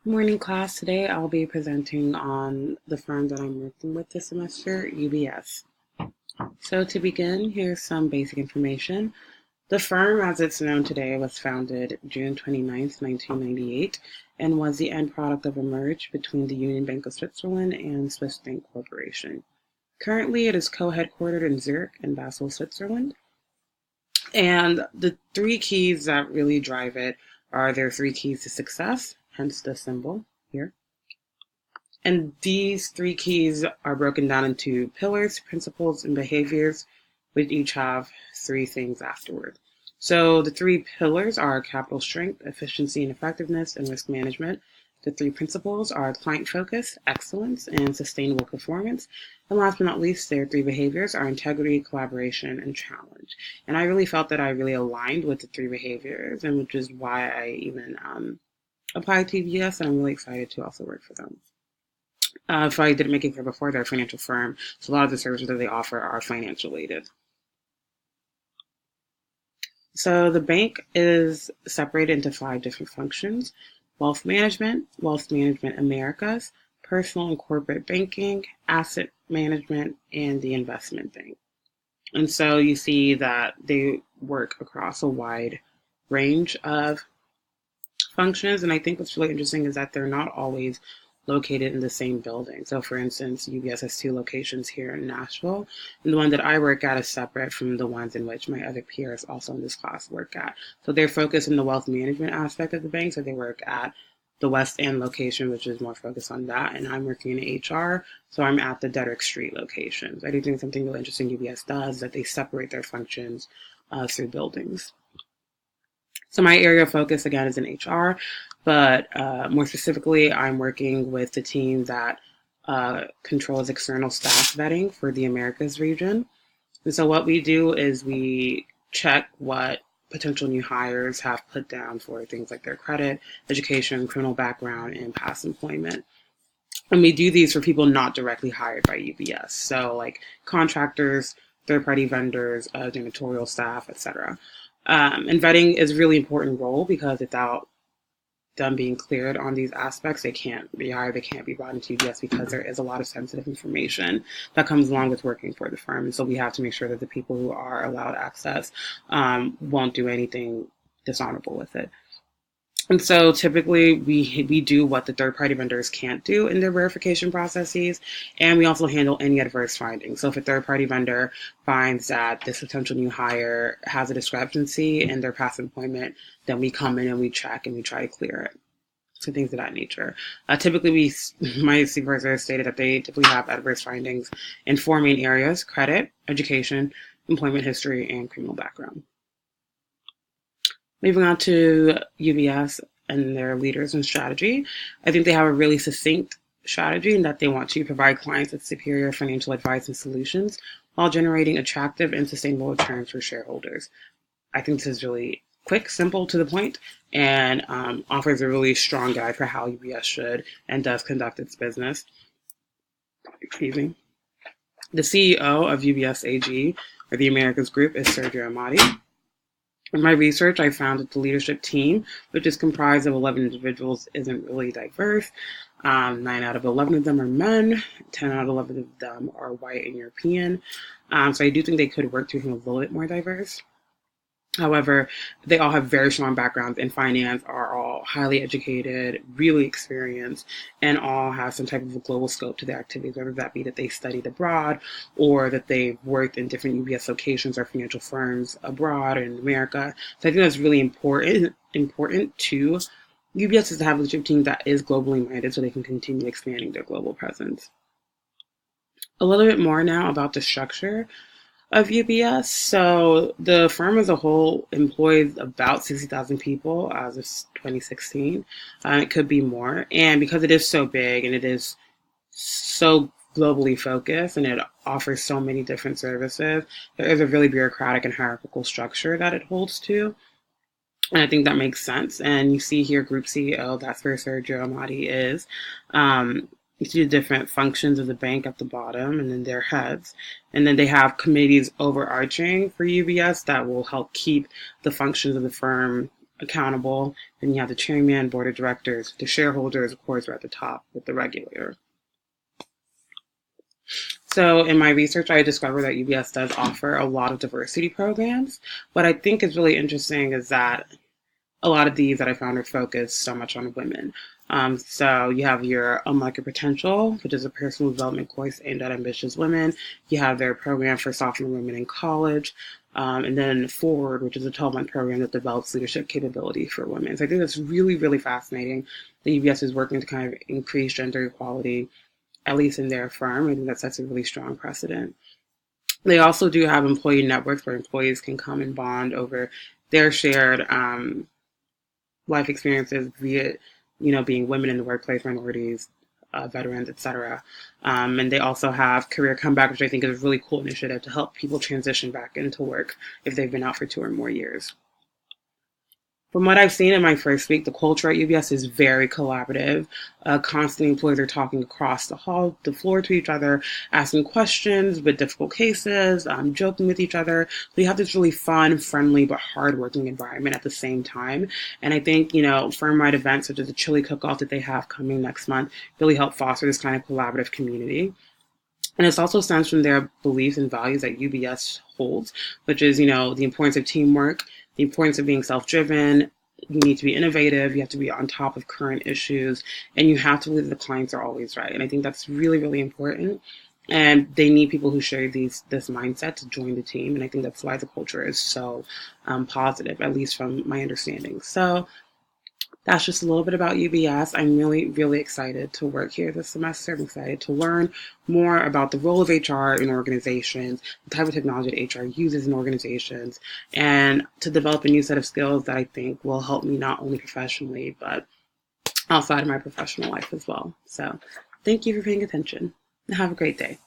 Morning class. Today I'll be presenting on the firm that I'm working with this semester, UBS. So to begin, here's some basic information. The firm, as it's known today, was founded June 29th, 1998, and was the end product of a merge between the Union Bank of Switzerland and Swiss Bank Corporation. Currently, it is co-headquartered in Zurich and Basel, Switzerland. And the three keys that really drive it are their three keys to success, hence the symbol here. And these three keys are broken down into pillars, principles, and behaviors, which each have three things afterward. So the three pillars are capital strength, efficiency and effectiveness, and risk management. The three principles are client focus, excellence, and sustainable performance. And last but not least, their three behaviors are integrity, collaboration, and challenge. And I really felt that I really aligned with the three behaviors, and which is why I even applied to UBS, and I'm really excited to also work for them. If I didn't make it clear before, they're a financial firm, so a lot of the services that they offer are financial related. So the bank is separated into 5 different functions: Wealth Management Americas, Personal and Corporate Banking, Asset Management, and the Investment Bank. And so you see that they work across a wide range of functions. And I think what's really interesting is that they're not always located in the same building. So for instance, UBS has 2 locations here in Nashville, and the one that I work at is separate from the ones in which my other peers also in this class work at. So they're focused in the wealth management aspect of the bank, so they work at the West End location, which is more focused on that, and I'm working in HR, so I'm at the Dedrick Street location. So I do think something really interesting UBS does is that they separate their functions through buildings. So my area of focus, again, is in HR, but more specifically, I'm working with the team that controls external staff vetting for the Americas region. And so what we do is we check what potential new hires have put down for things like their credit, education, criminal background, and past employment. And we do these for people not directly hired by UBS. So like contractors, third-party vendors, janitorial staff, etc. And vetting is a really important role because without them being cleared on these aspects, they can't be hired, they can't be brought into UBS because there is a lot of sensitive information that comes along with working for the firm. And so we have to make sure that the people who are allowed access won't do anything dishonorable with it. And so typically we do what the third-party vendors can't do in their verification processes, and we also handle any adverse findings. So if a third-party vendor finds that this potential new hire has a discrepancy in their past employment, then we come in and we check and we try to clear it. So things of that nature. Typically, my supervisor stated that they typically have adverse findings in 4 main areas: credit, education, employment history, and criminal background. Moving on to UBS and their leaders and strategy, I think they have a really succinct strategy in that they want to provide clients with superior financial advice and solutions while generating attractive and sustainable returns for shareholders. I think this is really quick, simple, to the point, and offers a really strong guide for how UBS should and does conduct its business. Excuse me. The CEO of UBS AG, or the Americas Group, is Sergio Amati. In my research, I found that the leadership team, which is comprised of 11 individuals, isn't really diverse. 9 out of 11 of them are men, 10 out of 11 of them are white and European. So I do think they could work to become a little bit more diverse. However, they all have very strong backgrounds in finance, are all highly educated, really experienced, and all have some type of a global scope to their activities, whether that be that they studied abroad or that they've worked in different UBS locations or financial firms abroad or in America. So I think that's really important to UBS is to have a leadership team that is globally minded so they can continue expanding their global presence. A little bit more now about the structure of UBS. So the firm as a whole employs about 60,000 people as of 2016. It could be more. And because it is so big and it is so globally focused and it offers so many different services, there is a really bureaucratic and hierarchical structure that it holds to. And I think that makes sense. And you see here, Group CEO, that's where Sergio Amati is. You see the different functions of the bank at the bottom and then their heads. And then they have committees overarching for UBS that will help keep the functions of the firm accountable. Then you have the chairman, board of directors, the shareholders, of course, are at the top with the regulator. So in my research, I discovered that UBS does offer a lot of diversity programs. What I think is really interesting is that a lot of these that I found are focused so much on women. So you have your Unlock Your Potential, which is a personal development course aimed at ambitious women. You have their program for sophomore women in college. And then Forward, which is a 12-month program that develops leadership capability for women. So I think that's really, really fascinating. The UBS is working to kind of increase gender equality, at least in their firm. I think that sets a really strong precedent. They also do have employee networks where employees can come and bond over their shared life experiences, be it, being women in the workplace, minorities, veterans, etc. And they also have Career Comeback, which I think is a really cool initiative to help people transition back into work if they've been out for 2 or more years. From what I've seen in my first week, the culture at UBS is very collaborative. Constantly, employees are talking across the floor to each other, asking questions with difficult cases, joking with each other. So you have this really fun, friendly, but hardworking environment at the same time. And I think, firm-wide events such as the chili cook-off that they have coming next month really help foster this kind of collaborative community. And it also stems from their beliefs and values that UBS holds, which is, the importance of teamwork, the importance of being self-driven. You need to be innovative. You have to be on top of current issues, and you have to believe that the clients are always right. And I think that's really, really important. And they need people who share this mindset to join the team. And I think that's why the culture is so positive, at least from my understanding. So that's just a little bit about UBS. I'm really, really excited to work here this semester. I'm excited to learn more about the role of HR in organizations, the type of technology that HR uses in organizations, and to develop a new set of skills that I think will help me not only professionally, but outside of my professional life as well. So thank you for paying attention and have a great day.